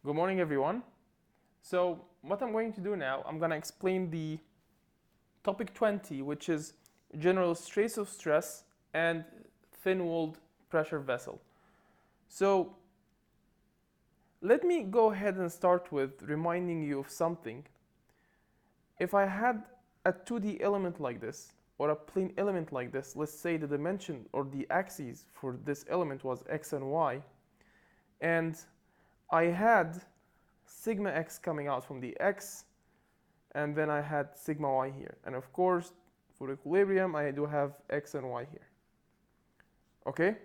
Good morning, everyone. So what I'm going to do now, I'm going to explain the topic 20, which is general trace of stress and thin-walled pressure vessel. So let me go ahead and start with reminding you of something. If I had a 2D element like this, or a plane element like this, let's say the dimension or the axes for this element was x and y, and I had sigma x coming out from the x, and then I had sigma y here. And of course, for equilibrium, I do have x and y here. Okay?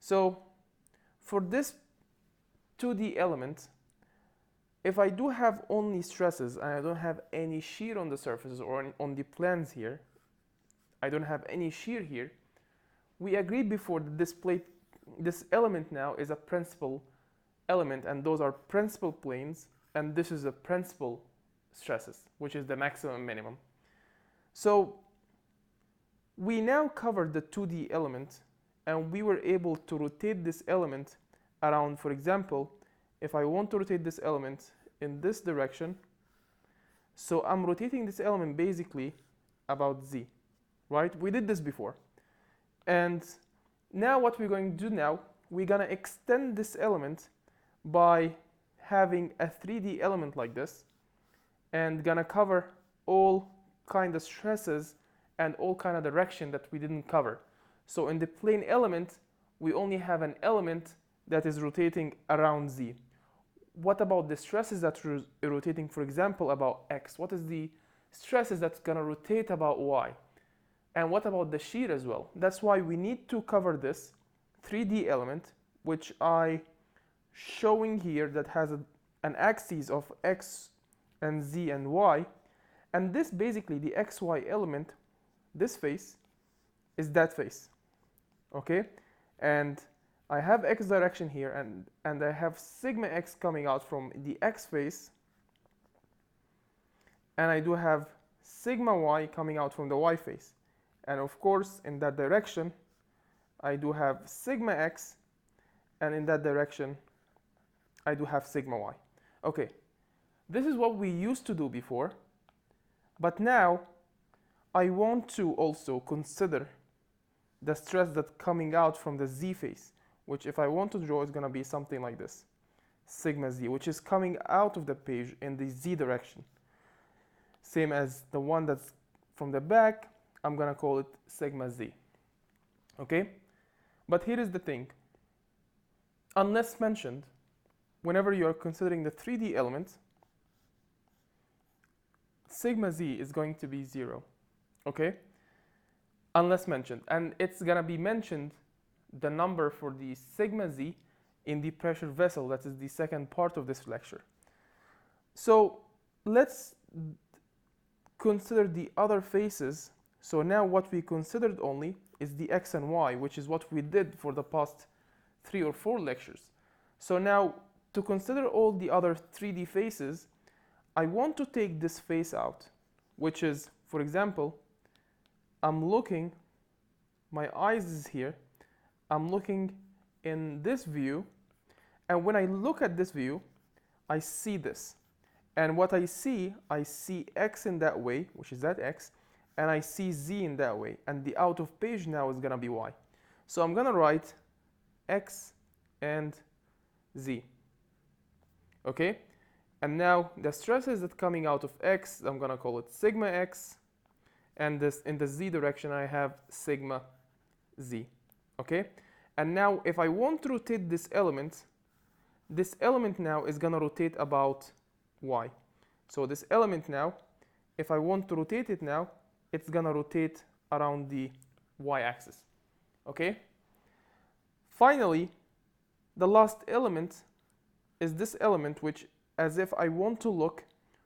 So for this 2D element, if I do have only stresses and I don't have any shear on the surfaces or on the planes here, I don't have any shear here, we agreed before that this element now is a principal element, and those are principal planes, and this is the principal stresses, which is the maximum minimum. So we now covered the 2D element, and we were able to rotate this element around. For example, if I want to rotate this element in this direction, so I'm rotating this element basically about z, right? We did this before. And now what we're going to do now, we're going to extend this element by having a 3D element like this, and gonna cover all kind of stresses and all kind of direction that we didn't cover. So in the plane element, we only have an element that is rotating around z. What about the stresses that are rotating, for example, about x? What is the stresses that's gonna rotate about y? And what about the shear as well? That's why we need to cover this 3D element, which I showing here, that has an axis of x and z and y, and this basically the xy element, this face is that face, okay? And I have x direction here, and I have sigma x coming out from the x face, and I do have sigma y coming out from the y face, and of course in that direction I do have sigma x, and in that direction I do have sigma y. Okay, this is what we used to do before, but now I want to also consider the stress that's coming out from the z face, which if I want to draw is going to be something like this, sigma z, which is coming out of the page in the z direction. Same as the one that's from the back, I'm going to call it sigma z. Okay? But here is the thing. Unless mentioned, whenever you are considering the 3D element, sigma z is going to be 0, okay? Unless mentioned. And it's going to be mentioned, the number for the sigma z, in the pressure vessel. That is the second part of this lecture. So let's consider the other faces. So now what we considered only is the x and y, which is what we did for the past 3 or 4 lectures. So now, to consider all the other 3D faces, I want to take this face out, which is, for example, I'm looking, my eyes is here, I'm looking in this view, and when I look at this view, I see this. And what I see x in that way, which is that x, and I see z in that way, and the out of page now is gonna be y. So I'm gonna write x and z. Okay, and now the stresses that coming out of x, I'm gonna call it sigma x, and this in the z direction I have sigma z. Okay, and now if I want to rotate this element now is gonna rotate about y. So this element now, if I want to rotate it now, it's gonna rotate around the y-axis. Okay. Finally, the last element is this element, which as if I want to look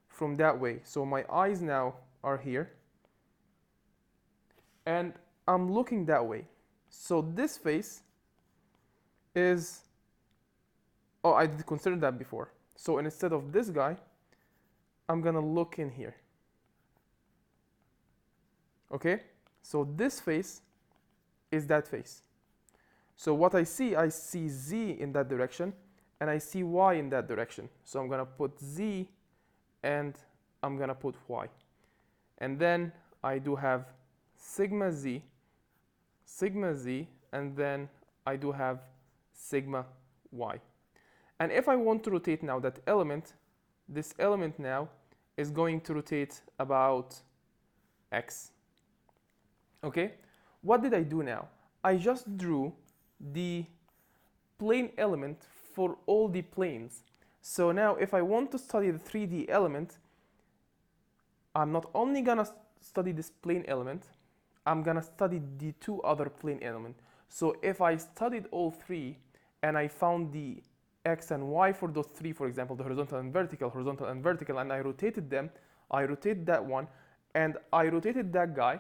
from that way. So my eyes now are here, and I'm looking that way. So this face is, oh, I did consider that before. So instead of this guy, I'm gonna look in here. Okay, so this face is that face. So what I see z in that direction, and I see y in that direction. So I'm gonna put z and I'm gonna put y. And then I do have sigma z, and then I do have sigma y. And if I want to rotate now that element, this element now is going to rotate about x. Okay? What did I do now? I just drew the plane element for all the planes. So now if I want to study the 3D element, I'm not only gonna study this plane element, I'm gonna study the two other plane elements. So if I studied all three and I found the x and y for those three, for example, the horizontal and vertical, and I rotated them, I rotate that one, and I rotated that guy.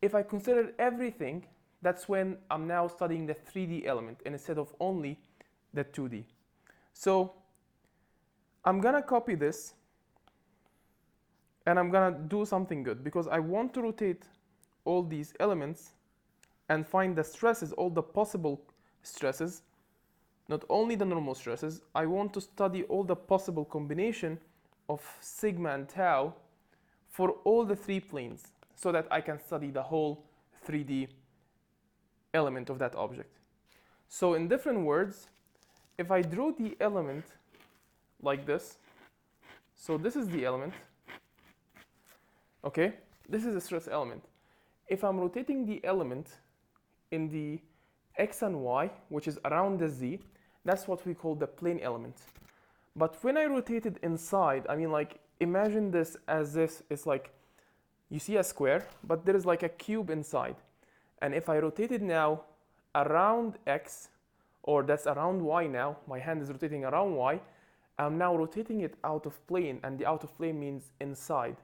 If I consider everything, that's when I'm now studying the 3D element instead of only the 2D. So I'm gonna copy this and I'm gonna do something good because I want to rotate all these elements and find the stresses, all the possible stresses, not only the normal stresses. I want to study all the possible combination of sigma and tau for all the three planes so that I can study the whole 3D element of that object. So in different words, if I drew the element like this, so this is the element, okay? This is a stress element. If I'm rotating the element in the x and y, which is around the z, that's what we call the plane element. But when I rotate it inside, I mean, like, imagine this as this is like, you see a square, but there is like a cube inside. And if I rotate it now around x, or that's around y now, my hand is rotating around y, I'm now rotating it out of plane, and the out of plane means inside,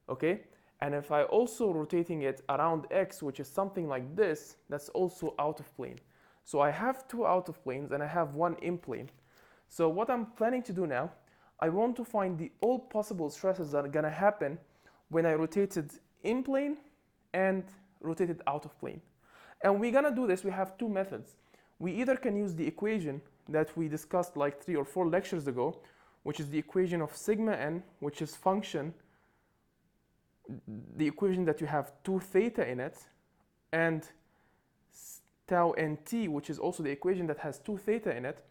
okay? And if I also rotating it around x, which is something like this, that's also out of plane. So I have two out of planes and I have one in plane. So what I'm planning to do now, I want to find the all possible stresses that are gonna happen when I rotated in plane and rotated out of plane. And we're gonna do this, we have two methods. We either can use the equation that we discussed like 3 or 4 lectures ago, which is the equation of sigma n, which is function, the equation that you have 2 theta in it, and tau nt, which is also the equation that has 2 theta in it.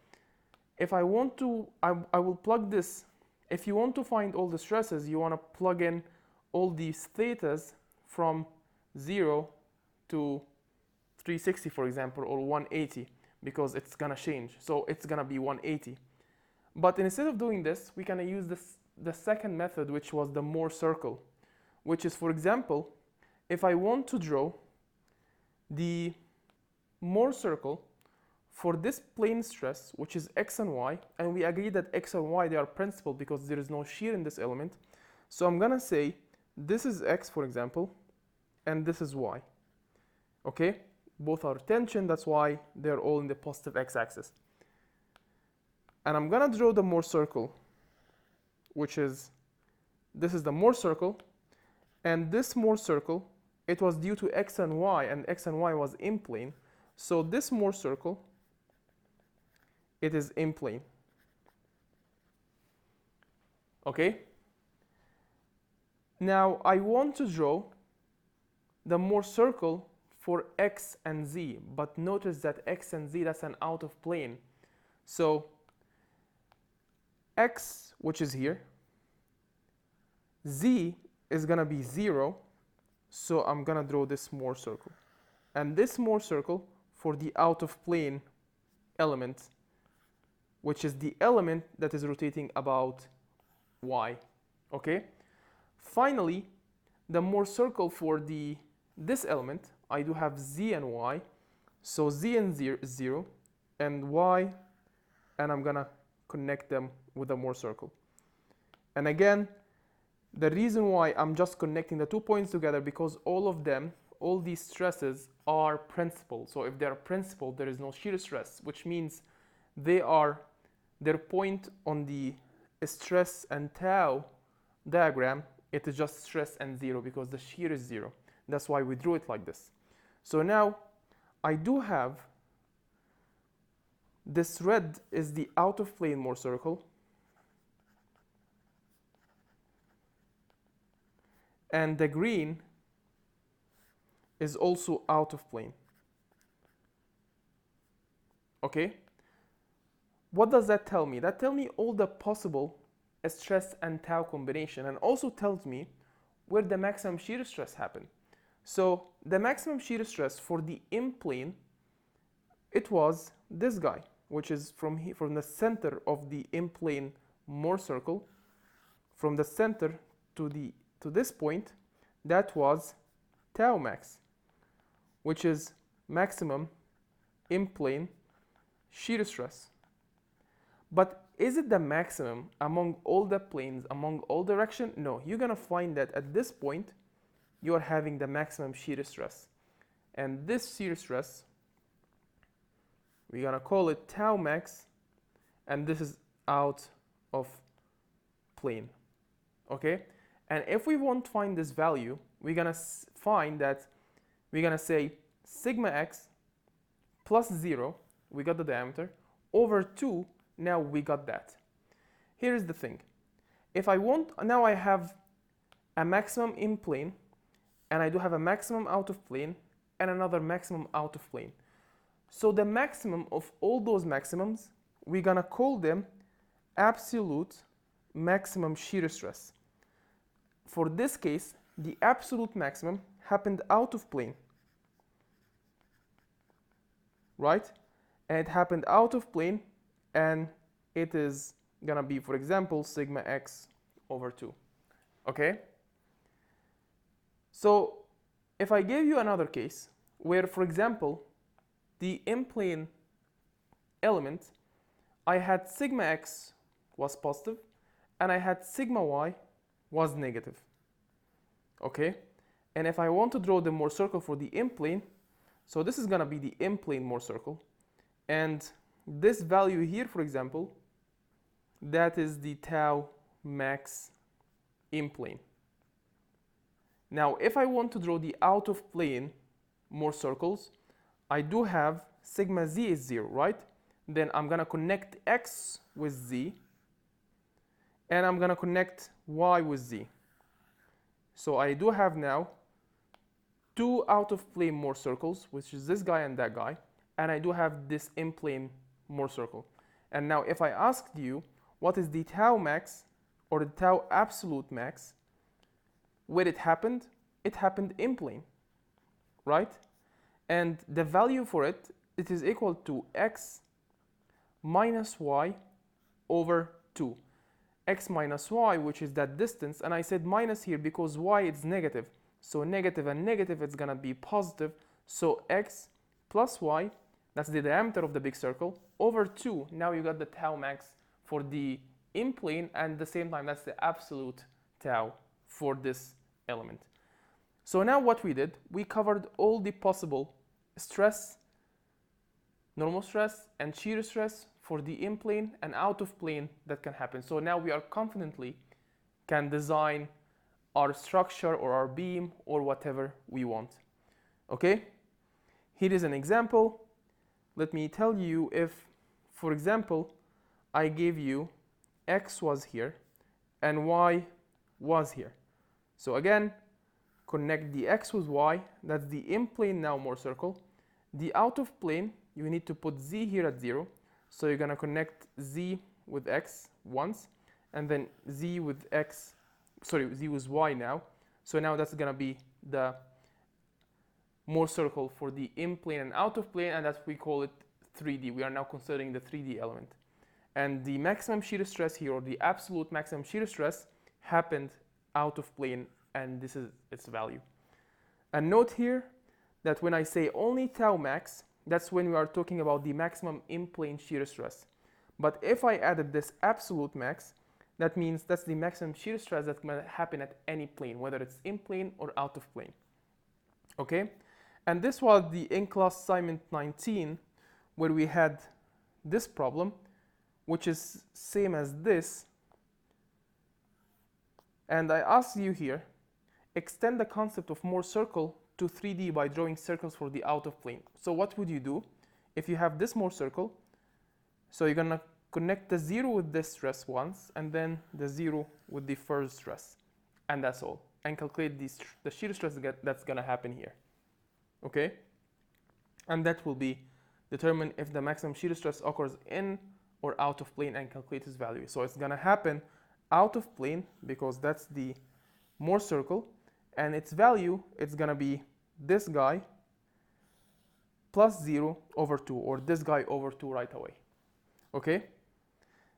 If I want to, I will plug this. If you want to find all the stresses, you want to plug in all these thetas from 0 to 360, for example, or 180, because it's gonna change. So it's gonna be 180. But instead of doing this, we can use the second method, which was the Mohr circle, which is, for example, if I want to draw the Mohr circle for this plane stress, which is x and y, and we agree that x and y, they are principal because there is no shear in this element. So I'm gonna say this is x, for example, and this is y, okay? Both are tension, that's why they're all in the positive x-axis. And I'm gonna draw the Mohr circle, which is, this is the Mohr circle, and this Mohr circle, it was due to x and y was in plane. So this Mohr circle, it is in plane. Okay? Now I want to draw the Mohr circle for x and z, but notice that x and z, that's an out of plane. So x, which is here, z is gonna be 0, so I'm gonna draw this Mohr circle. And this Mohr circle for the out of plane element, which is the element that is rotating about y, okay? Finally, the Mohr circle for this element, I do have z and y, so z and 0, and y, and I'm gonna connect them with the Mohr circle. And again, the reason why I'm just connecting the 2 points together, because all of them, all these stresses are principal. So if they're principal, there is no shear stress, which means their point on the stress and tau diagram, it is just stress and 0 because the shear is 0. That's why we drew it like this. So now I do have This red is the out of plane Mohr circle, and the green is also out of plane. Okay? What does that tell me? That tells me all the possible stress and tau combination, and also tells me where the maximum shear stress happened. So the maximum shear stress for the in plane, it was this guy, which is from the center of the in plane Mohr circle, from the center to this point, that was tau max, which is maximum in plane shear stress. But is it the maximum among all the planes, among all directions? No, you're gonna find that at this point, you're having the maximum shear stress. And this shear stress, we're gonna call it tau max, and this is out of plane, okay? And if we want to find this value, we're gonna find that, we're gonna say sigma x plus 0, we got the diameter, over 2, now we got that. Here's the thing. If I want, now I have a maximum in plane, and I do have a maximum out of plane, and another maximum out of plane. So the maximum of all those maximums, we're gonna call them absolute maximum shear stress. For this case, the absolute maximum happened out of plane, right? And it happened out of plane, and it is gonna be, for example, sigma x over 2, okay? So if I gave you another case where, for example, the in-plane element, I had sigma x was positive and I had sigma y was negative, okay? And if I want to draw the Mohr circle for the in-plane, so this is gonna be the in-plane Mohr circle, and this value here, for example, that is the tau max in plane. Now, if I want to draw the out of plane Mohr circles, I do have sigma z is 0, right? Then I'm gonna connect x with z, and I'm gonna connect y with z. So I do have now two out of plane Mohr circles, which is this guy and that guy, and I do have this in plane Mohr circle. And now if I asked you what is the tau max or the tau absolute max, where it happened in plane, right? And the value for it, it is equal to x minus y over 2. X minus y, which is that distance, and I said minus here because y is negative. So negative and negative, it's gonna be positive. So x plus y, that's the diameter of the big circle, over 2. Now you got the tau max for the in plane, and at the same time, that's the absolute tau for this element. So now what we did, we covered all the possible stress, normal stress, and shear stress for the in plane and out of plane that can happen. So now we are confidently can design our structure or our beam or whatever we want. Okay? Here is an example. Let me tell you, if, for example, I gave you x was here and y was here. So again, connect the x with y, that's the in plane now Mohr circle. The out of plane, you need to put z here at 0. So you're gonna connect z with x once, and then z with y now. So now that's gonna be the Mohr circle for the in plane and out of plane, and that's we call it 3D. We are now considering the 3D element. And the maximum shear stress here, or the absolute maximum shear stress, happened out of plane, and this is its value. And note here that when I say only tau max, that's when we are talking about the maximum in-plane shear stress. But if I added this absolute max, that means that's the maximum shear stress that can happen at any plane, whether it's in plane or out of plane. Okay? And this was the in-class assignment 19, where we had this problem, which is same as this. And I asked you here, extend the concept of Mohr circle to 3D by drawing circles for the out of plane. So what would you do if you have this Mohr circle? So you're gonna connect the 0 with this stress once, and then the 0 with the first stress, and that's all. And calculate the shear stress that's gonna happen here. Okay? And that will be determine if the maximum shear stress occurs in or out of plane and calculate its value. So it's gonna happen out of plane because that's the Mohr circle, and its value, it's gonna be this guy plus 0 over 2, or this guy over 2 right away. Okay?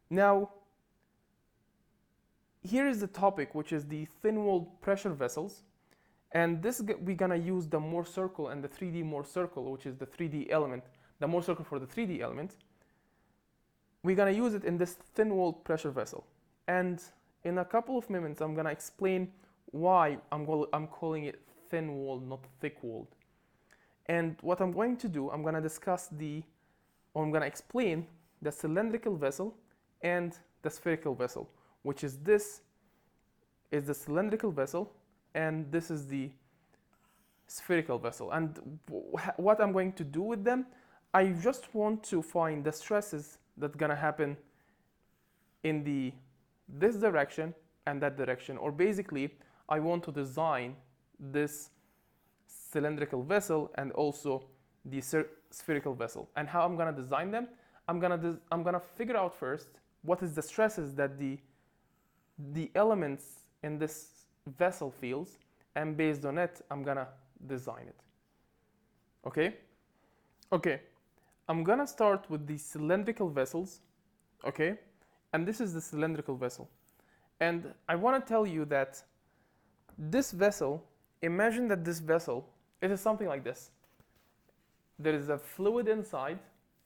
Now, here is the topic, which is the thin-walled pressure vessels. And this, we're gonna use the Mohr circle and the 3D Mohr circle, which is the 3D element, the Mohr circle for the 3D element. We're gonna use it in this thin-walled pressure vessel. And in a couple of minutes, I'm gonna explain why I'm calling it thin-walled, not thick-walled. And what I'm going to do, I'm gonna I'm gonna explain the cylindrical vessel and the spherical vessel, which is this is the cylindrical vessel, and this is the spherical vessel. And what I'm going to do with them, I just want to find the stresses that's gonna happen in this direction and that direction, or basically I want to design this cylindrical vessel and also the spherical vessel. And how I'm gonna design them, I'm gonna figure out first what is the stresses that the elements in this vessel feels, and based on it, I'm gonna design it. Okay? Okay. I'm gonna start with the cylindrical vessels. Okay? And this is the cylindrical vessel. And I wanna tell you that this vessel, imagine that this vessel, it is something like this. There is a fluid inside,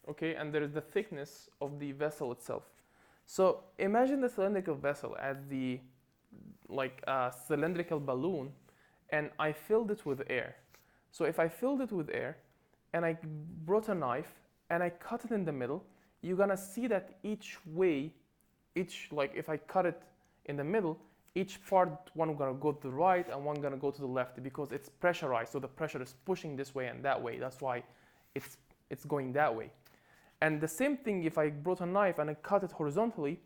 okay, and there is the thickness of the vessel itself. So imagine the cylindrical vessel as like a cylindrical balloon, and I filled it with air. So if I filled it with air and I brought a knife and I cut it in the middle, you're gonna see that like if I cut it in the middle, each part, one gonna go to the right and one gonna go to the left because it's pressurized. So the pressure is pushing this way and that way. That's why it's going that way. And the same thing, if I brought a knife and I cut it horizontally,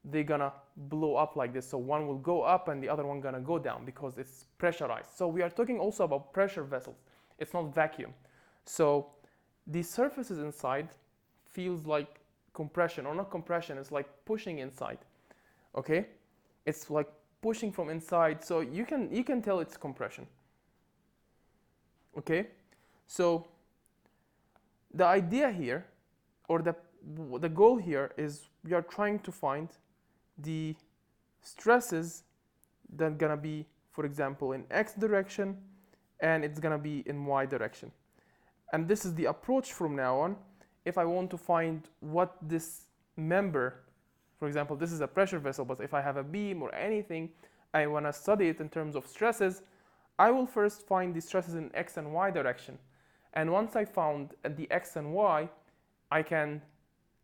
they're gonna blow up like this. So one will go up and the other one gonna go down because it's pressurized. So we are talking also about pressure vessels. It's not vacuum. So the surfaces inside feels like compression, or not compression, it's like pushing inside. Okay? It's like pushing from inside, so you can tell it's compression. Okay? So the idea here, or the goal here, is we are trying to find the stresses that are gonna be, for example, in X direction, and it's gonna be in Y direction. And this is the approach from now on. If I want to find what this member, for example, this is a pressure vessel, but if I have a beam or anything, I want to study it in terms of stresses, I will first find the stresses in X and Y direction. And once I found the X and Y, I can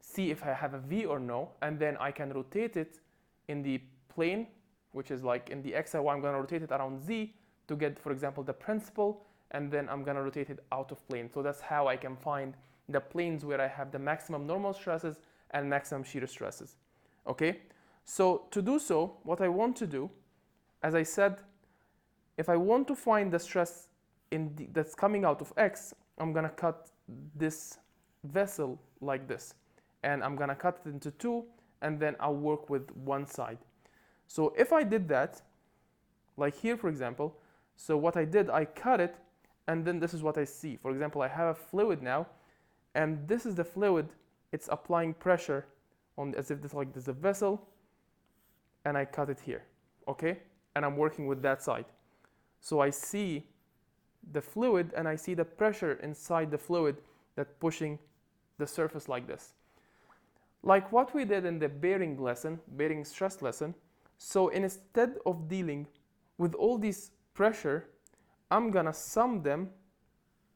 see if I have a V or no, and then I can rotate it in the plane, which is like in the X and Y, I'm going to rotate it around Z to get, for example, the principal, and then I'm going to rotate it out of plane. So that's how I can find the planes where I have the maximum normal stresses and maximum shear stresses. Okay? So to do so, what I want to do, as I said, if I want to find the stress that's coming out of X, I'm going to cut this vessel like this. And I'm going to cut it into two, and then I'll work with one side. So if I did that, like here, for example, so what I did, I cut it, and then this is what I see. For example, I have a fluid now, and this is the fluid. It's applying pressure on, as if there's a vessel, and I cut it here, okay? And I'm working with that side. So I see the fluid, and I see the pressure inside the fluid that's pushing the surface like this. Like what we did in the bearing lesson, bearing stress lesson. So instead of dealing with all this pressure, I'm gonna sum them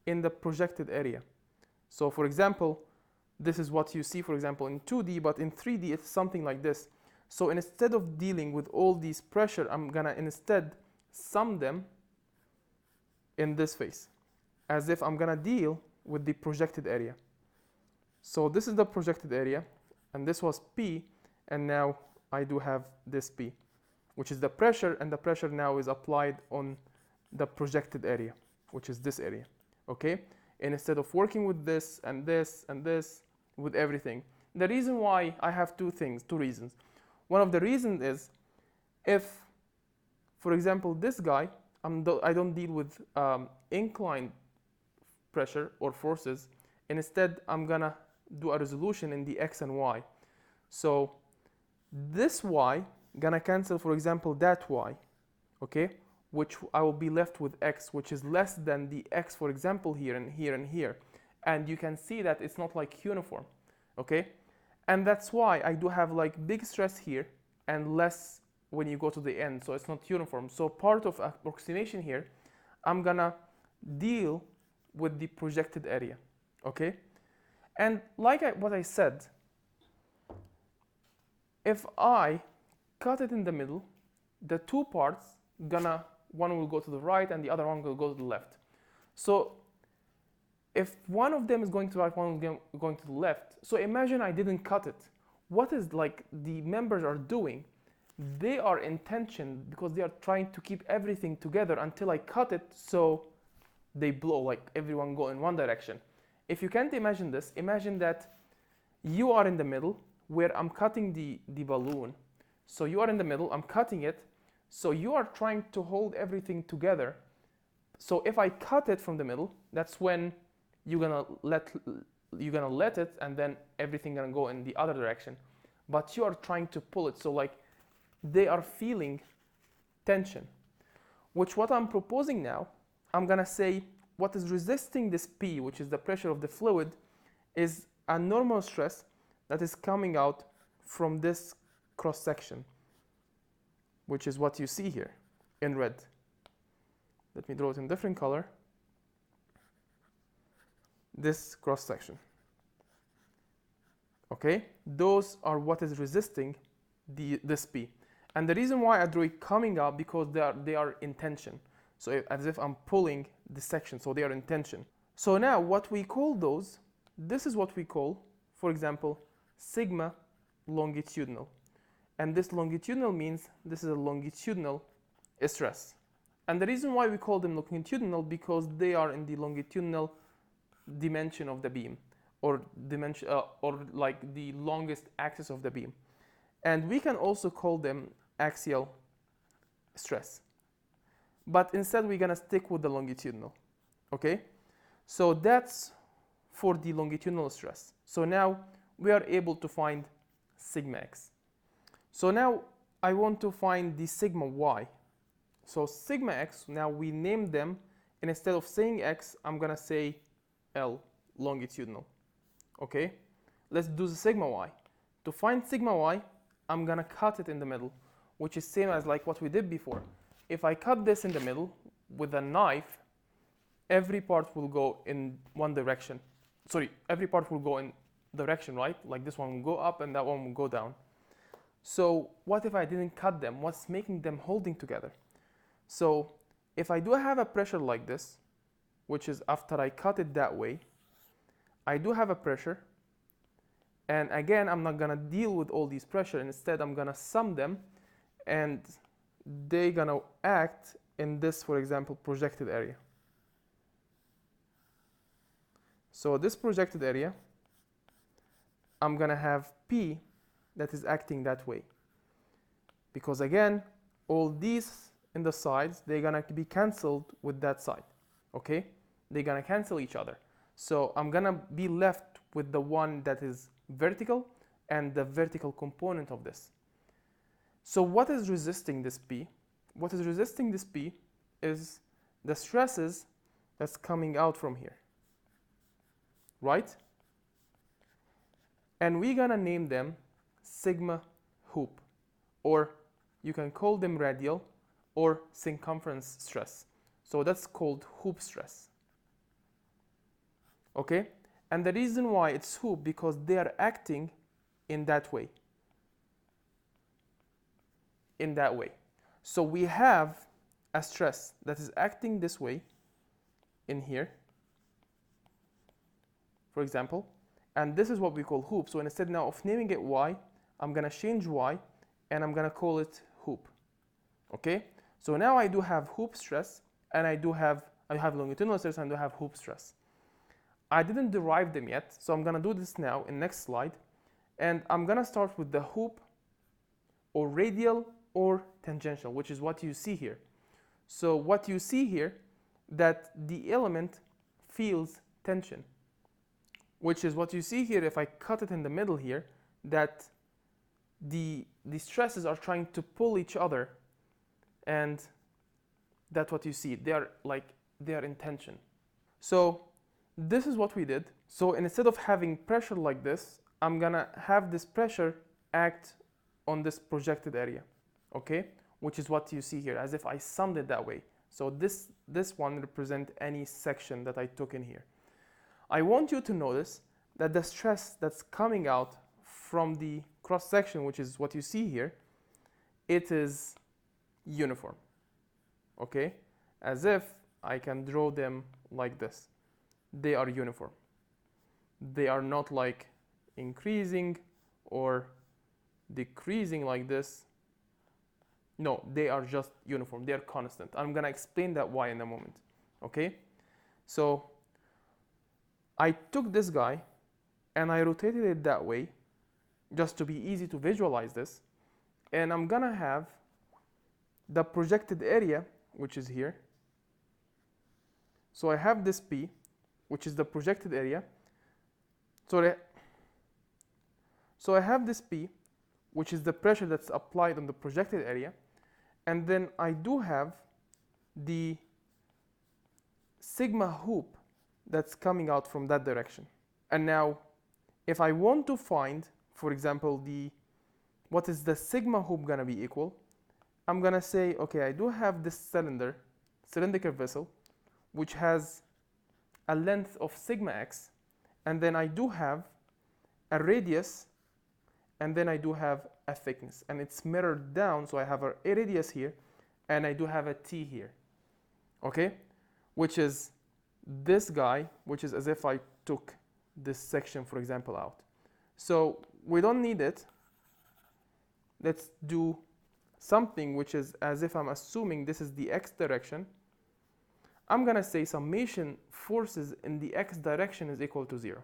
in the projected area. So for example, this is what you see, for example, in 2D, but in 3D, it's something like this. So instead of dealing with all these pressure, I'm gonna instead sum them in this phase, as if I'm gonna deal with the projected area. So this is the projected area. and this was P, and now I do have this P, which is the pressure, and the pressure now is applied on the projected area, which is this area, okay? And instead of working with this and this and this, with everything. The reason why I have two reasons. One of the reasons is, if, for example, this guy, I don't deal with inclined pressure or forces, and instead I'm gonna do a resolution in the x and y. So this y gonna cancel, for example, that y, okay? Which I will be left with x, which is less than the x, for example, here and here and here. And you can see that it's not like uniform, okay? And that's why I do have like big stress here and less when you go to the end, so it's not uniform. So part of approximation here, I'm gonna deal with the projected area, okay? And like what I said, if I cut it in the middle, the two parts one will go to the right and the other one will go to the left. So if one of them is going to the right, one is going to the left, so imagine I didn't cut it. What is like the members are doing? They are in tension because they are trying to keep everything together until I cut it, so they blow, like everyone go in one direction. If you can't imagine this, imagine that you are in the middle where I'm cutting the balloon. So you are in the middle, I'm cutting it, so you are trying to hold everything together. So if I cut it from the middle, that's when you're gonna let it, and then everything gonna go in the other direction. But you are trying to pull it, so like they are feeling tension. Which what I'm proposing now, I'm gonna say what is resisting this P, which is the pressure of the fluid, is a normal stress that is coming out from this cross section, which is what you see here in red. Let me draw it in different color. This cross section. Okay, those are what is resisting this P. And the reason why I drew it coming up, because they are in tension. So as if I'm pulling this section, so they are in tension. So now what we call those, this is what we call, for example, sigma longitudinal. And this longitudinal means this is a longitudinal stress. And the reason why we call them longitudinal, because they are in the longitudinal dimension of the beam, or dimension, or like the longest axis of the beam. And we can also call them axial stress. But instead we're gonna stick with the longitudinal, okay? So that's for the longitudinal stress. So now we are able to find sigma x. So now I want to find the sigma y. So sigma x, now we name them, and instead of saying x, I'm gonna say L, longitudinal, okay? Let's do the sigma y. To find sigma y, I'm gonna cut it in the middle, which is same as like what we did before. If I cut this in the middle with a knife, every part will go in one direction. Sorry, every part will go in direction, right? Like this one will go up and that one will go down. So what if I didn't cut them? What's making them holding together? So if I do have a pressure like this, which is after I cut it that way, I do have a pressure. And again, I'm not gonna deal with all these pressure. Instead, I'm gonna sum them, and they're gonna act in this, for example, projected area. So this projected area, I'm gonna have P that is acting that way. Because again, all these in the sides, they're gonna be cancelled with that side, okay? They're gonna cancel each other. So I'm gonna be left with the one that is vertical and the vertical component of this. So what is resisting this P? What is resisting this P is the stresses that's coming out from here, right? And we're gonna name them sigma hoop, or you can call them radial or circumference stress. So that's called hoop stress, okay? And the reason why it's hoop, because they are acting in that way. In that way. So we have a stress that is acting this way in here, for example, And this is what we call hoop. So instead now of naming it y, I'm gonna change y, and I'm gonna call it hoop. Okay? So now I do have hoop stress, and I have longitudinal stress, and I do have hoop stress. I didn't derive them yet, so I'm gonna do this now in next slide. And I'm gonna start with the hoop, or radial or tangential, which is what you see here. So what you see here, that the element feels tension, which is what you see here. If I cut it in the middle here, that the stresses are trying to pull each other, and that's what you see. They are in tension. So this is what we did. So instead of having pressure like this, I'm gonna have this pressure act on this projected area, okay? Which is what you see here, as if I summed it that way. So this one represents any section that I took in here. I want you to notice that the stress that's coming out from the cross section, which is what you see here, it is uniform, okay? As if I can draw them like this. They are uniform. They are not like increasing or decreasing like this. No, they are just uniform. They are constant. I'm gonna explain that why in a moment, okay? So I took this guy and I rotated it that way just to be easy to visualize this, and I'm gonna have the projected area, which is here. So I have this P, which is the projected area. So I have this P, which is the pressure that's applied on the projected area, and then I do have the sigma hoop that's coming out from that direction. And now, if I want to find, for example, what is the sigma hoop gonna be equal, I'm gonna say, okay, I do have this cylindrical vessel, which has a length of sigma x, and then I do have a radius, and then I do have a thickness, and it's mirrored down, so I have a radius here, and I do have a t here, okay? Which is this guy, which is as if I took this section, for example, out. So we don't need it. Let's do something which is as if I'm assuming this is the x direction. I'm gonna say summation forces in the x direction is equal to 0.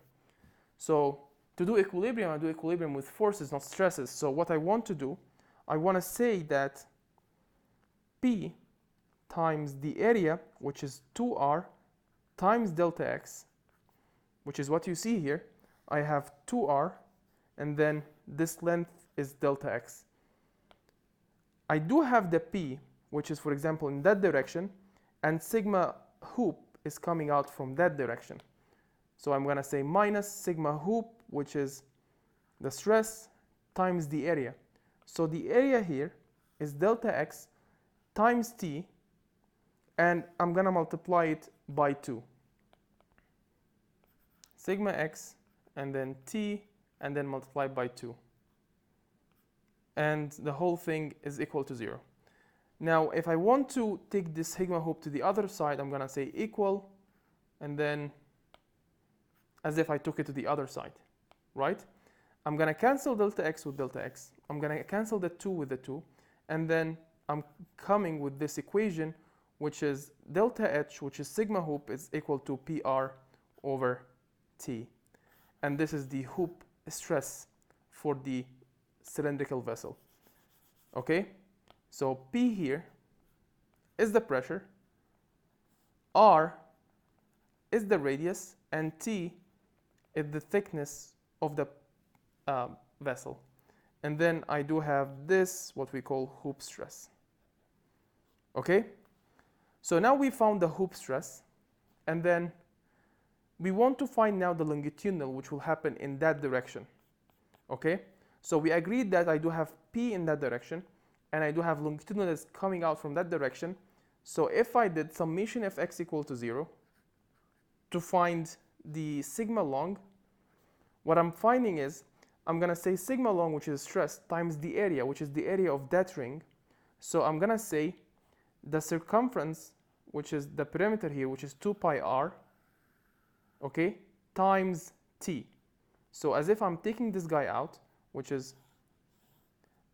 So to do equilibrium, I do equilibrium with forces, not stresses. So what I want to do, I want to say that P times the area, which is 2r, times delta x, which is what you see here. I have 2r, and then this length is delta x. I do have the P, which is, for example, in that direction, and sigma hoop is coming out from that direction. So I'm going to say minus sigma hoop, which is the stress, times the area. So the area here is delta x times t, and I'm going to multiply it by 2. Sigma x, and then t, and then multiply by 2. And the whole thing is equal to 0. Now, if I want to take this sigma hoop to the other side, I'm going to say equal, and then as if I took it to the other side, right? I'm going to cancel delta x with delta x. I'm going to cancel the 2 with the 2. And then I'm coming with this equation, which is delta h, which is sigma hoop, is equal to PR over T. And this is the hoop stress for the cylindrical vessel. Okay? So P here is the pressure, R is the radius, and T is the thickness of the vessel. And then I do have this, what we call hoop stress. Okay? So now we found the hoop stress, and then we want to find now the longitudinal, which will happen in that direction. Okay? So we agreed that I do have P in that direction, and I do have longitudinal that's coming out from that direction. So if I did summation of x equal to 0 to find the sigma long, what I'm finding is I'm going to say sigma long, which is stress, times the area, which is the area of that ring. So I'm going to say the circumference, which is the perimeter here, which is 2 pi r, okay, times t. So as if I'm taking this guy out, which is,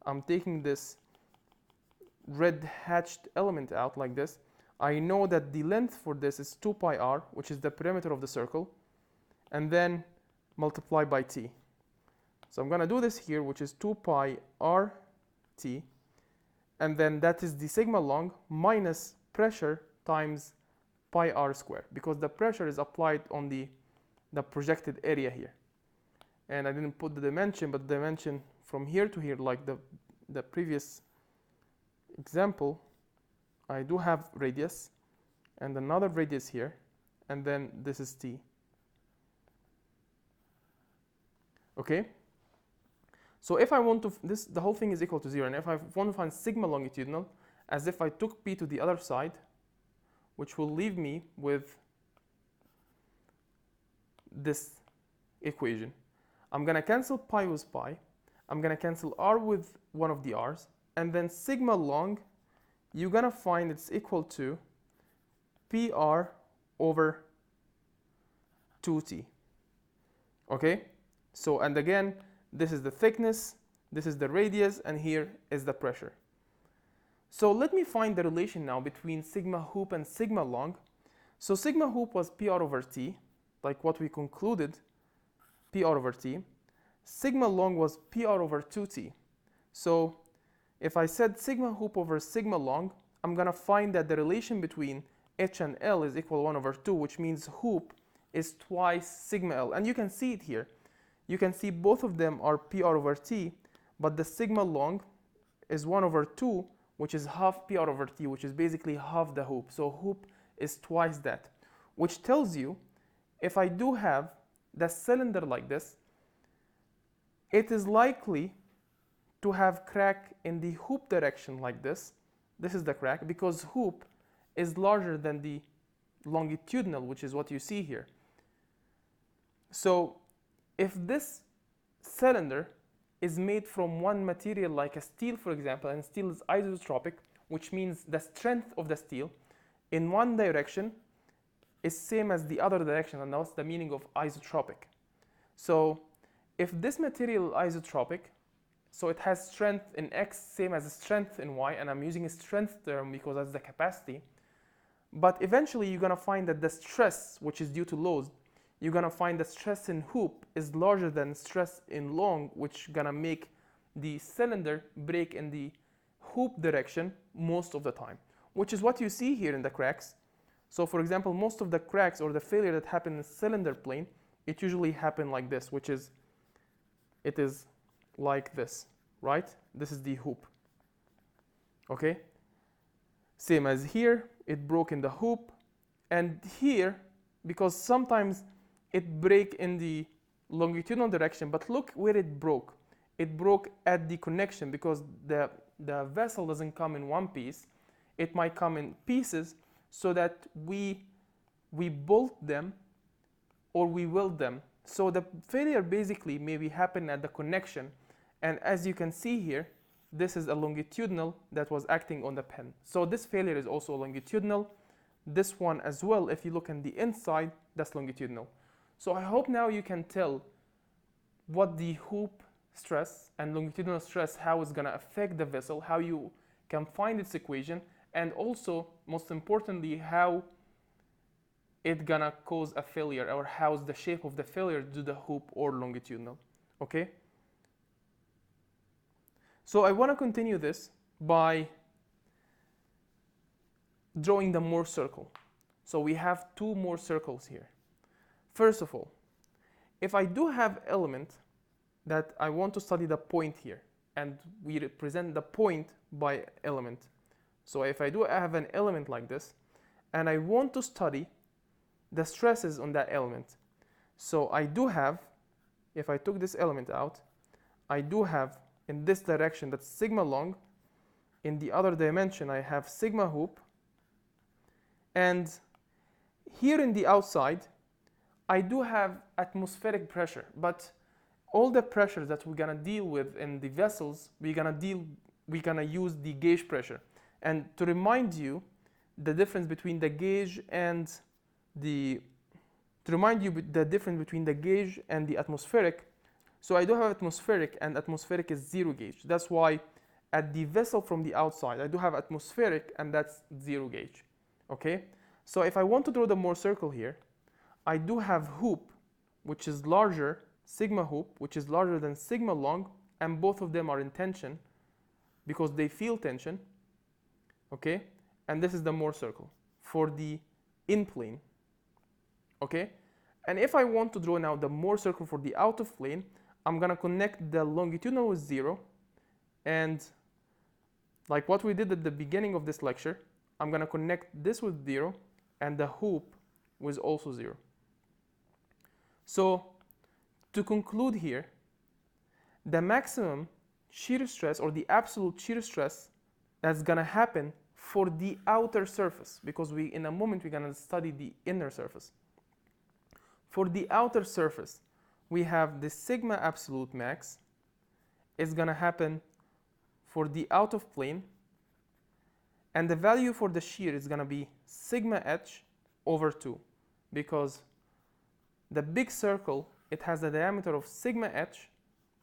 I'm taking this red hatched element out like this, I know that the length for this is 2 pi r, which is the perimeter of the circle, and then multiply by t. So I'm going to do this here, which is 2 pi r t, and then that is the sigma long minus pressure times pi r squared, because the pressure is applied on the projected area here. And I didn't put the dimension, but the dimension from here to here, like the previous example, I do have radius and another radius here, and then this is t. Okay? So if I want to, the whole thing is equal to 0, and if I want to find sigma longitudinal, as if I took p to the other side, which will leave me with this equation. I'm going to cancel pi with pi. I'm going to cancel r with one of the r's. And then sigma long, you're going to find it's equal to pr over 2t. Okay? So, and again, this is the thickness, this is the radius, and here is the pressure. So let me find the relation now between sigma hoop and sigma long. So sigma hoop was pr over t, like what we concluded, pr over t. Sigma long was pr over 2t. So if I said sigma hoop over sigma long, I'm going to find that the relation between h and l is equal 1 over 2, which means hoop is twice sigma l. And you can see it here. You can see both of them are pr over t, but the sigma long is 1 over 2, which is half pr over t, which is basically half the hoop. So hoop is twice that, which tells you if I do have the cylinder like this, it is likely to have crack in the hoop direction like this. This is the crack, because hoop is larger than the longitudinal, which is what you see here. So if this cylinder is made from one material like a steel, for example, and steel is isotropic, which means the strength of the steel in one direction is same as the other direction, and that's the meaning of isotropic. So if this material is isotropic, so it has strength in x same as strength in y, and I'm using a strength term because that's the capacity, but eventually you're going to find that the stress, which is due to loads, you're going to find the stress in hoop is larger than stress in long, which is going to make the cylinder break in the hoop direction most of the time, which is what you see here in the cracks. So for example, most of the cracks or the failure that happen in the cylinder plane, it usually happen like this, which is, it is like this, right? This is the hoop. Okay? Same as here, it broke in the hoop, and here, because sometimes it break in the longitudinal direction, but look where it broke. It broke at the connection, because the vessel doesn't come in one piece. It might come in pieces, so that we bolt them or we weld them. So the failure basically maybe happen at the connection, and as you can see here, this is a longitudinal that was acting on the pen. So this failure is also longitudinal. This one as well, if you look on the inside, that's longitudinal. So I hope now you can tell what the hoop stress and longitudinal stress, how it's going to affect the vessel, how you can find its equation, and also, most importantly, how it's going to cause a failure, or how's the shape of the failure to the hoop or longitudinal. Okay? So I want to continue this by drawing the Mohr circle. So we have two Mohr circles here. First of all, if I do have element that I want to study the point here, and we represent the point by element. So if I do have an element like this, and I want to study the stresses on that element. So I do have, if I took this element out, I do have in this direction that's sigma long. In the other dimension, I have sigma hoop. And here in the outside, I do have atmospheric pressure, but all the pressures that we're gonna deal with in the vessels, we're gonna use the gauge pressure. And to remind you the difference between the gauge and the atmospheric, So I do have atmospheric, and atmospheric is 0 gauge. That's why at the vessel from the outside, I do have atmospheric, and that's 0 gauge. Okay? So if I want to draw the Mohr circle here, I do have hoop, which is larger, sigma hoop, which is larger than sigma long, and both of them are in tension because they feel tension. Okay? And this is the Mohr circle for the in plane. Okay? And if I want to draw now the Mohr circle for the out of plane, I'm going to connect the longitudinal with 0, and like what we did at the beginning of this lecture, I'm going to connect this with 0 and the hoop with also 0. So to conclude here, the maximum shear stress or the absolute shear stress that's going to happen for the outer surface, because in a moment we're going to study the inner surface. For the outer surface, we have the sigma absolute max is going to happen for the out of plane, and the value for the shear is going to be sigma h over 2, because the big circle, it has a diameter of sigma h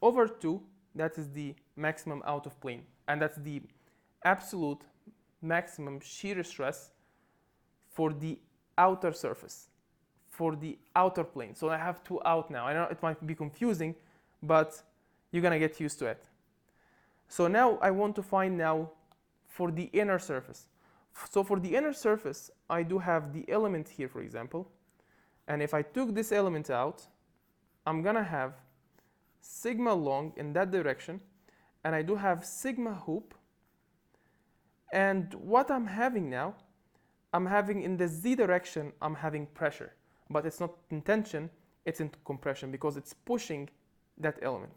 over 2. That is the maximum out of plane, and that's the absolute maximum shear stress for the outer surface, for the outer plane. So I have 2 out now. I know it might be confusing, but you're gonna get used to it. So now I want to find now for the inner surface. So for the inner surface, I do have the element here, for example, and if I took this element out, I'm gonna have sigma long in that direction, and I do have sigma hoop, and what I'm having now, I'm having in the z direction, I'm having pressure, but it's not in tension, it's in compression because it's pushing that element.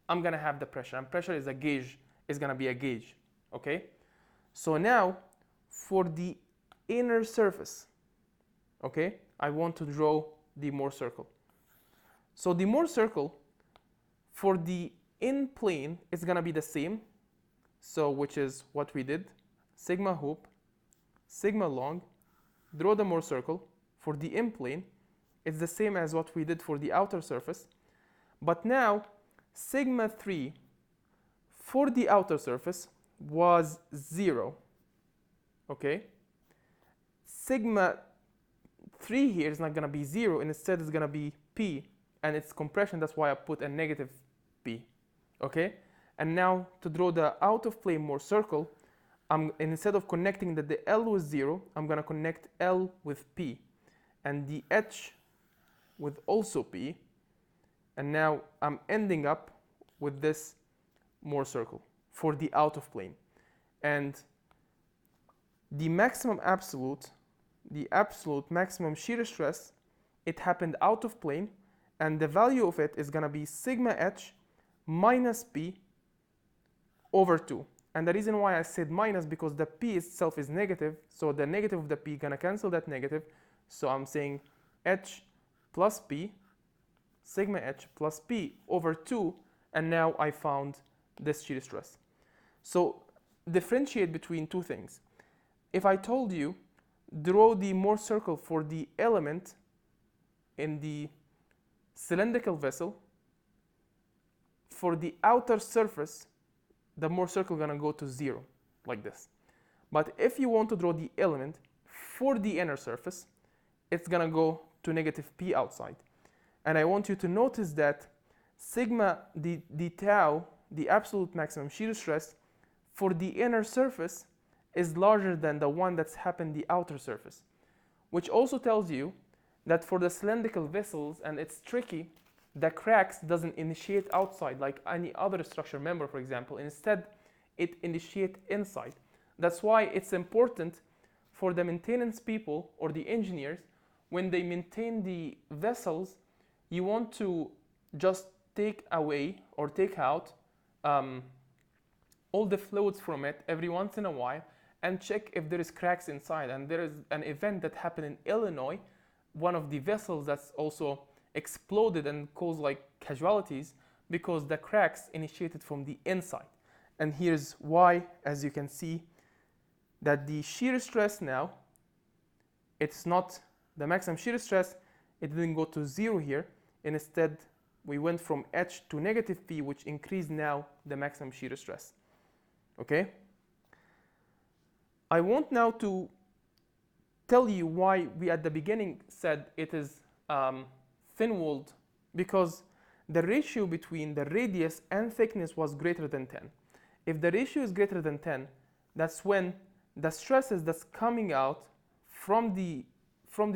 I'm gonna have the pressure, and pressure is a gauge, is gonna be a gauge, okay? So now, for the inner surface, okay, I want to draw the Mohr circle. So the Mohr circle, for the in plane, it's gonna be the same, so which is what we did, sigma hoop, sigma long, draw the Mohr circle. For the in plane, it's the same as what we did for the outer surface, but now sigma 3 for the outer surface was 0, okay? Sigma 3 here is not going to be 0, and instead it's going to be p, and it's compression, that's why I put a negative p, okay? And now to draw the out of plane Mohr circle, instead of connecting the L with 0, I'm going to connect L with p, and the H with also p, and now I'm ending up with this Mohr circle for the out of plane. And the maximum absolute, the absolute maximum shear stress, it happened out of plane, and the value of it is going to be sigma h minus p over 2. And the reason why I said minus, because the p itself is negative, so the negative of the p going to cancel that negative, so I'm saying h plus p, sigma h plus p over 2, and now I found this shear stress. So differentiate between two things. If I told you draw the Mohr circle for the element in the cylindrical vessel, for the outer surface, the Mohr circle is going to go to 0, like this. But if you want to draw the element for the inner surface, it's going to go to negative p outside. And I want you to notice that sigma, the tau, the absolute maximum shear stress for the inner surface is larger than the one that's happened the outer surface, which also tells you that for the cylindrical vessels, and it's tricky, the cracks doesn't initiate outside like any other structure member, for example. Instead, it initiates inside. That's why it's important for the maintenance people or the engineers, when they maintain the vessels, you want to just take away or take out all the fluids from it every once in a while and check if there is cracks inside. And there is an event that happened in Illinois, one of the vessels that's also exploded and caused like casualties because the cracks initiated from the inside. And here's why, as you can see, that the shear stress now, it's not the maximum shear stress, it didn't go to 0 here, and instead we went from H to negative P, which increased now the maximum shear stress. Okay? I want now to tell you why we at the beginning said it is thin-walled, because the ratio between the radius and thickness was greater than 10. If the ratio is greater than 10, that's when the stresses that's coming out from the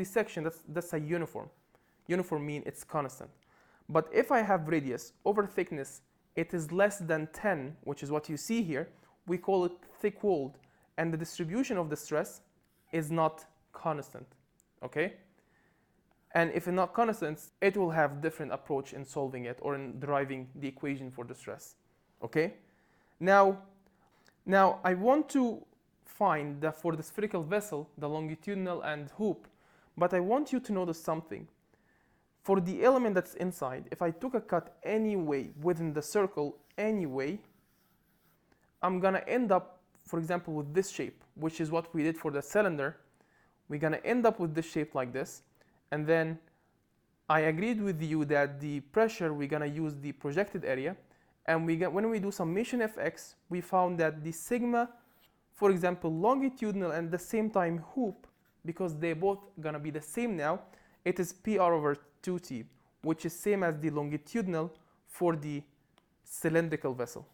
section, that's a uniform. Uniform means it's constant. But if I have radius over thickness, it is less than 10, which is what you see here, we call it thick-walled, and the distribution of the stress is not constant, okay? And if it's not constant, it will have different approach in solving it or in deriving the equation for the stress, okay? Now I want to find that for the spherical vessel, the longitudinal and hoop, but I want you to notice something. For the element that's inside, if I took a cut anyway within the circle anyway, I'm gonna end up, for example, with this shape, which is what we did for the cylinder. We're gonna end up with this shape like this, and then I agreed with you that the pressure, we're gonna use the projected area, and when we do summation fx, we found that the sigma, for example, longitudinal and at the same time hoop, because they both gonna be the same now, it is PR over 2T, which is same as the longitudinal for the cylindrical vessel.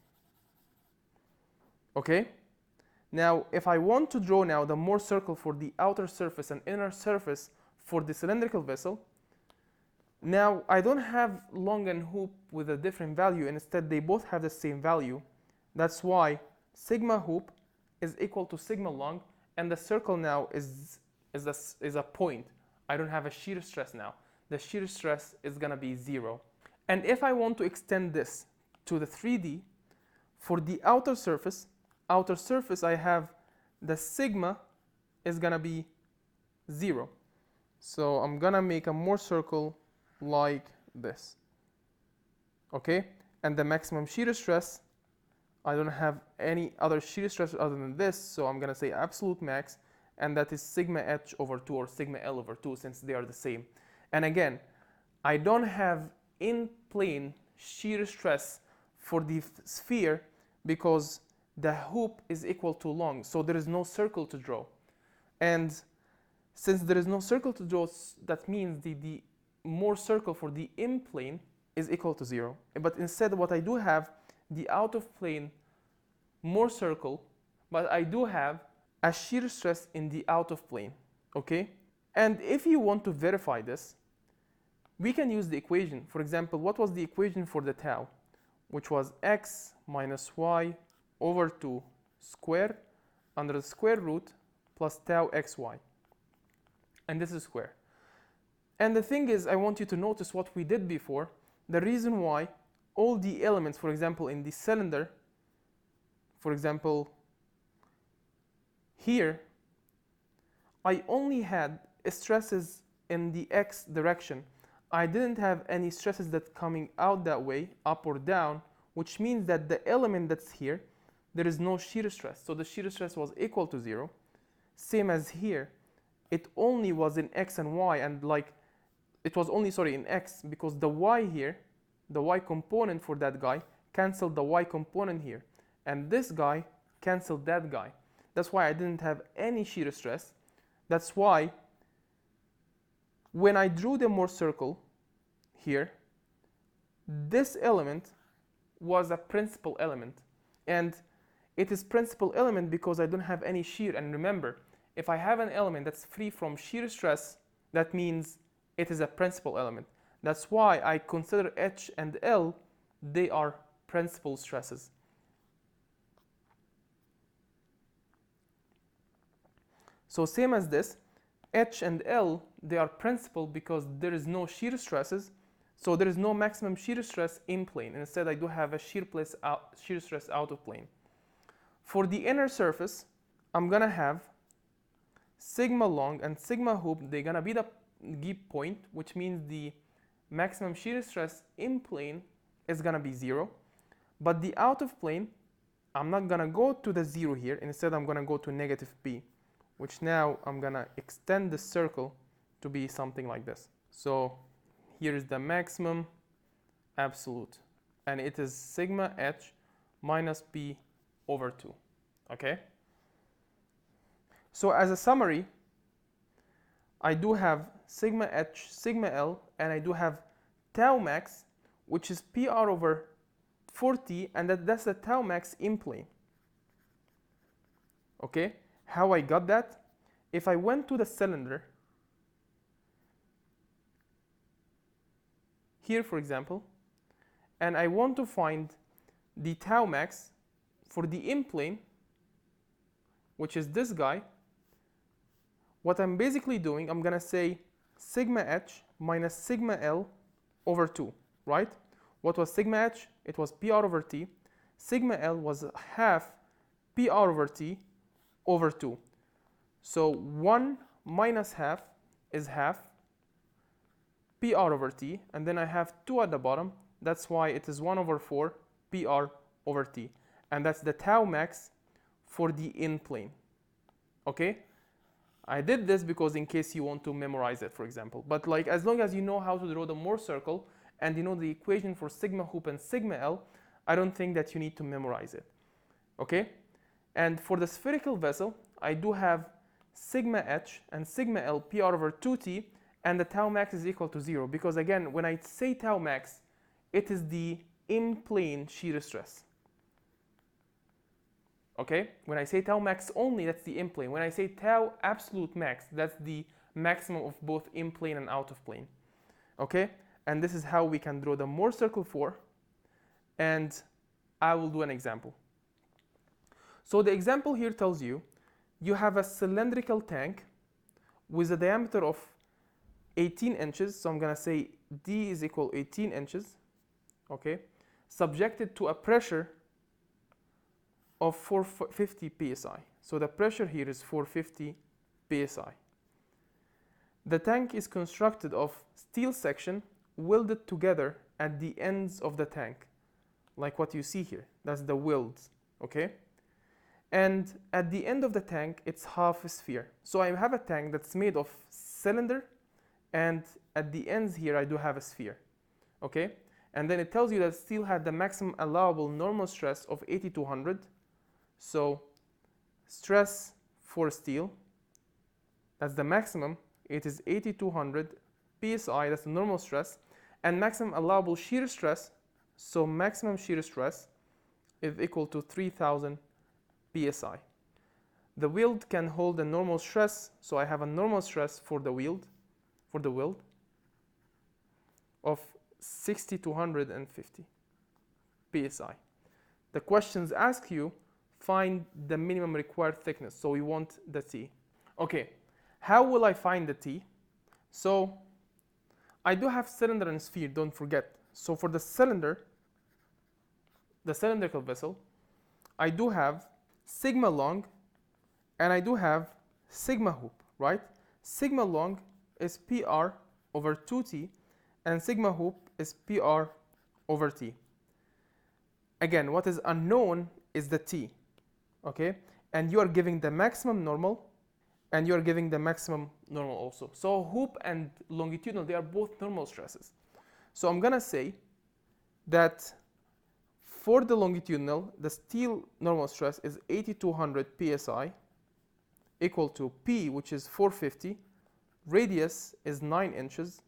Okay? Now, if I want to draw now the Mohr circle for the outer surface and inner surface for the cylindrical vessel, now I don't have long and hoop with a different value, and instead they both have the same value. That's why sigma hoop is equal to sigma long, and the circle now is a point. I don't have a shear stress now. The shear stress is gonna be 0. And if I want to extend this to the 3D, for the outer surface I have the sigma is gonna be 0. So I'm gonna make a Mohr circle like this. Okay? And the maximum shear stress, I don't have any other shear stress other than this, so I'm gonna say absolute max, and that is sigma h over 2 or sigma l over 2, since they are the same. And again, I don't have in plane shear stress for the sphere because the hoop is equal to long, so there is no circle to draw. And since there is no circle to draw, that means the Mohr circle for the in plane is equal to 0. But instead, what I do have, the out of plane Mohr circle, but I do have a shear stress in the out of plane, okay? And if you want to verify this, we can use the equation. For example, what was the equation for the tau? Which was x minus y over 2 squared under the square root plus tau xy. And this is square. And the thing is, I want you to notice what we did before. The reason why all the elements, for example, in the cylinder, for example, here, I only had stresses in the x direction. I didn't have any stresses that coming out that way, up or down, which means that the element that's here, there is no shear stress. So the shear stress was equal to 0. Same as here, it only was in x and y, and like, it was only, sorry, in x, because the y here, the y component for that guy, canceled the y component here. And this guy canceled that guy. That's why I didn't have any shear stress. That's why when I drew the Mohr circle here, this element was a principal element. And it is principal element because I don't have any shear. And remember, if I have an element that's free from shear stress, that means it is a principal element. That's why I consider H and L, they are principal stresses. So same as this, H and L, they are principal because there is no shear stresses, so there is no maximum shear stress in plane. Instead, I do have a shear stress out of plane. For the inner surface, I'm gonna have sigma long and sigma hoop, they're gonna be the give point, which means the maximum shear stress in plane is gonna be 0. But the out of plane, I'm not gonna go to the 0 here. Instead, I'm gonna go to negative p, which now I'm gonna extend the circle to be something like this. So here is the maximum absolute. And it is sigma h minus p over 2. Okay? So as a summary, I do have sigma h, sigma l, and I do have tau max, which is PR over 4t, and that's the tau max in plane. Okay? How I got that? If I went to the cylinder, here for example, and I want to find the tau max for the in plane, which is this guy, what I'm basically doing, I'm going to say sigma h minus sigma l over 2, right? What was sigma h? It was PR over t. Sigma l was half PR over t over 2. So 1 minus half is half PR over t, and then I have 2 at the bottom. That's why it is 1 over 4 PR over t. And that's the tau max for the in plane. Okay? I did this because in case you want to memorize it, for example. But like as long as you know how to draw the Mohr circle and you know the equation for sigma hoop and sigma L, I don't think that you need to memorize it. Okay? And for the spherical vessel, I do have sigma h and sigma L PR over 2t, and the tau max is equal to 0. Because again, when I say tau max, it is the in-plane shear stress. Okay? When I say tau max only, that's the in-plane. When I say tau absolute max, that's the maximum of both in-plane and out of plane. Okay? And this is how we can draw the Mohr circle for, and I will do an example. So the example here tells you, you have a cylindrical tank with a diameter of 18 inches, so I'm going to say D is equal 18 inches, okay, subjected to a pressure of 450 psi. So the pressure here is 450 psi. The tank is constructed of steel section welded together at the ends of the tank, like what you see here. That's the welds, okay? And at the end of the tank, it's half a sphere. So I have a tank that's made of cylinder, and at the ends here, I do have a sphere, okay? And then it tells you that steel had the maximum allowable normal stress of 8200. So stress for steel, that's the maximum. It is 8200 psi, that's the normal stress. And maximum allowable shear stress, so maximum shear stress is equal to 3000 psi. The weld can hold a normal stress, so I have a normal stress for the weld, of 6250 psi. The questions ask you, find the minimum required thickness, so we want the T. Okay, how will I find the T? So I do have cylinder and sphere, don't forget. So for the cylinder, the cylindrical vessel, I do have sigma long and I do have sigma hoop, right? Sigma long is PR over 2t and sigma hoop is PR over t. Again, what is unknown is the T, okay? And you are giving the maximum normal and you are giving the maximum normal also. So hoop and longitudinal, they are both normal stresses. So I'm gonna say that for the longitudinal, the steel normal stress is 8200 psi equal to P, which is 450, radius is 9 inches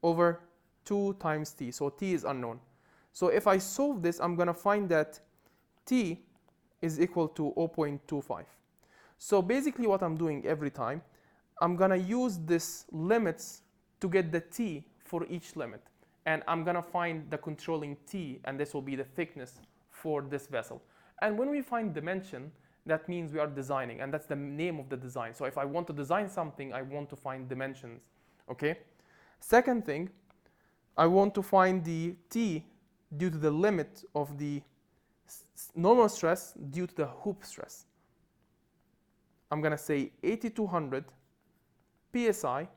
over 2 times T. So T is unknown. So if I solve this, I'm gonna find that T is equal to 0.25. So basically what I'm doing every time, I'm gonna use this limits to get the T for each limit. And I'm gonna find the controlling T, and this will be the thickness for this vessel. And when we find dimension, that means we are designing, and that's the name of the design. So if I want to design something, I want to find dimensions, okay? Second thing, I want to find the T due to the limit of the normal stress due to the hoop stress. I'm gonna say 8200 psi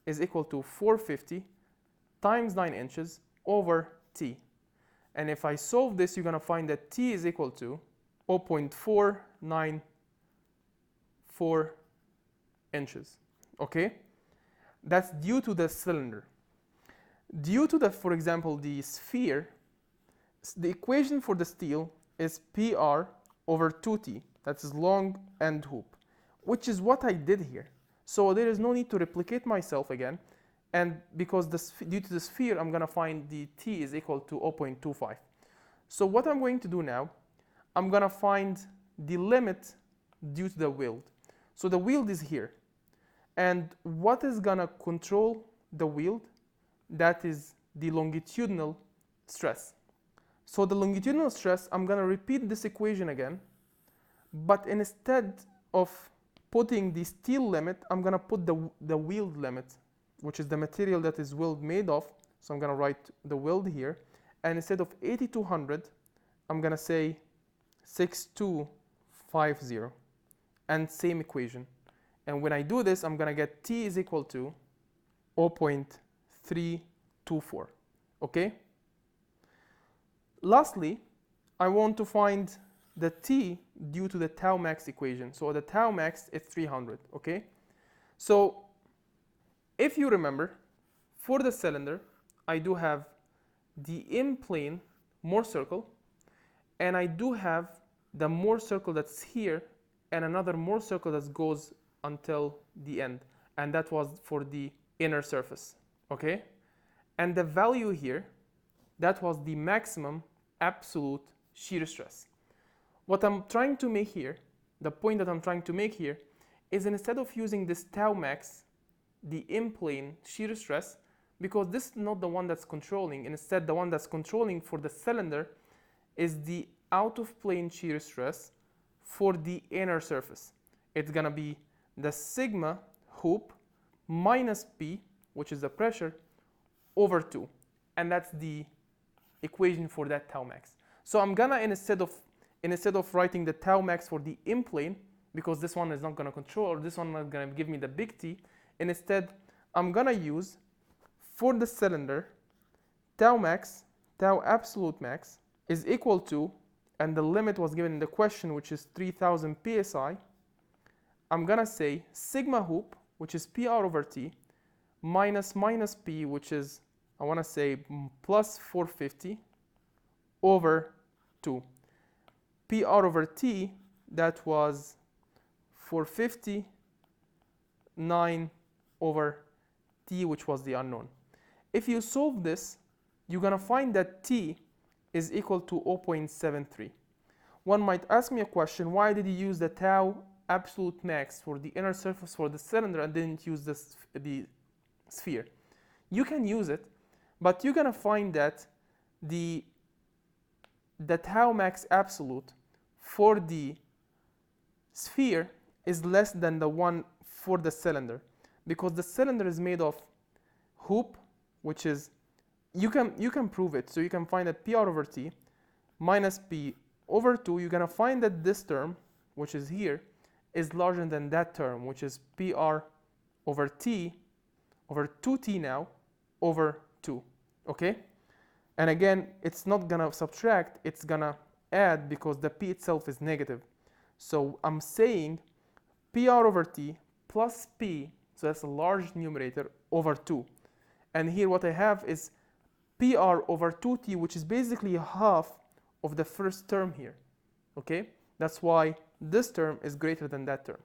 is equal to 450 times 9 inches over T. And if I solve this, you're gonna find that T is equal to 0.494 inches, okay? That's due to the cylinder. Due to the, for example, the sphere, the equation for the steel is PR over 2T, that is long end hoop, which is what I did here. So there is no need to replicate myself again, and because due to the sphere, I'm gonna find the T is equal to 0.25. So what I'm going to do now, I'm gonna find the limit due to the yield. So the yield is here, and what is gonna control the yield? That is the longitudinal stress. So the longitudinal stress, I'm gonna repeat this equation again, but instead of putting the steel limit, I'm gonna put the yield limit, which is the material that is yield made of. So I'm gonna write the yield here, and instead of 8200, I'm gonna say 6250, and same equation. And when I do this, I'm gonna get T is equal to 0.324, okay? Lastly, I want to find the T due to the tau max equation. So the tau max is 300, okay? So if you remember, for the cylinder, I do have the in-plane Mohr circle, and I do have the Mohr circle that's here, and another Mohr circle that goes until the end, and that was for the inner surface, okay? And the value here, that was the maximum absolute shear stress. What I'm trying to make here, the point that I'm trying to make here, is instead of using this tau max, the in-plane shear stress, because this is not the one that's controlling, instead the one that's controlling for the cylinder is the out-of-plane shear stress for the inner surface. It's gonna be the sigma hoop minus P, which is the pressure, over 2. And that's the equation for that tau max. So I'm gonna, instead of writing the tau max for the in-plane, because this one is not gonna control, or this one is not gonna give me the big T, instead I'm gonna use, for the cylinder, tau max, tau absolute max, is equal to, and the limit was given in the question, which is 3000 psi, I'm gonna say sigma hoop, which is PR over T, minus P, which is, I wanna say, plus 450 over 2. PR over T, that was 450, 9 over T, which was the unknown. If you solve this, you're gonna find that T is equal to 0.73. One might ask me a question, why did you use the tau absolute max for the inner surface for the cylinder and didn't use the sphere? You can use it, but you're gonna find that the tau max absolute for the sphere is less than the one for the cylinder, because the cylinder is made of hoop, which is, you can prove it. So you can find that PR over T minus P over 2, you're gonna find that this term, which is here, is larger than that term, which is PR over T over 2T now over 2, okay? And again, it's not gonna subtract, it's gonna add, because the P itself is negative. So I'm saying PR over T plus P, so that's a large numerator, over 2. And here what I have is PR over 2T, which is basically half of the first term here, okay? That's why this term is greater than that term.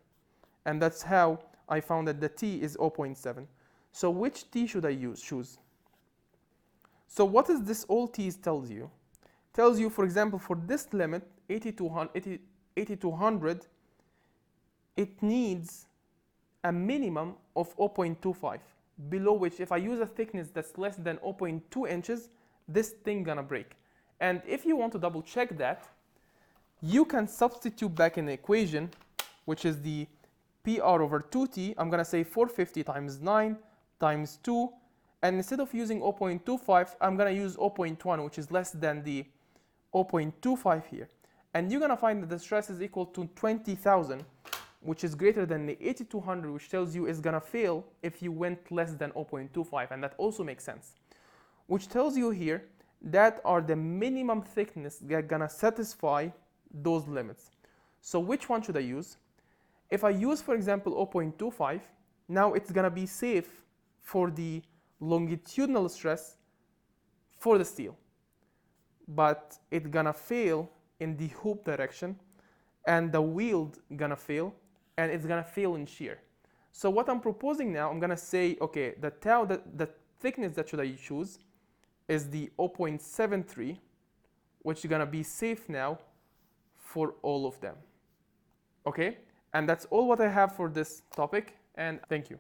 And that's how I found that the T is 0.7. So which T should I choose? So what is this all T's tells you? Tells you, for example, for this limit, 8200, it needs a minimum of 0.25, below which if I use a thickness that's less than 0.2 inches, this thing gonna break. And if you want to double check that, you can substitute back in the equation, which is the PR over 2T. I'm gonna say 450 times 9 times 2, and instead of using 0.25, I'm gonna use 0.1, which is less than the 0.25 here. And you're gonna find that the stress is equal to 20,000, which is greater than the 8200, which tells you it's gonna fail if you went less than 0.25, and that also makes sense. Which tells you here that are the minimum thickness that are gonna satisfy those limits. So which one should I use? If I use, for example, 0.25, now it's gonna be safe for the longitudinal stress for the steel, but it's gonna fail in the hoop direction, and the weld gonna fail, and it's gonna fail in shear. So what I'm proposing now, I'm gonna say, okay, the tau, the thickness that should I choose is the 0.73, which is gonna be safe now for all of them. Okay, and that's all what I have for this topic, and thank you.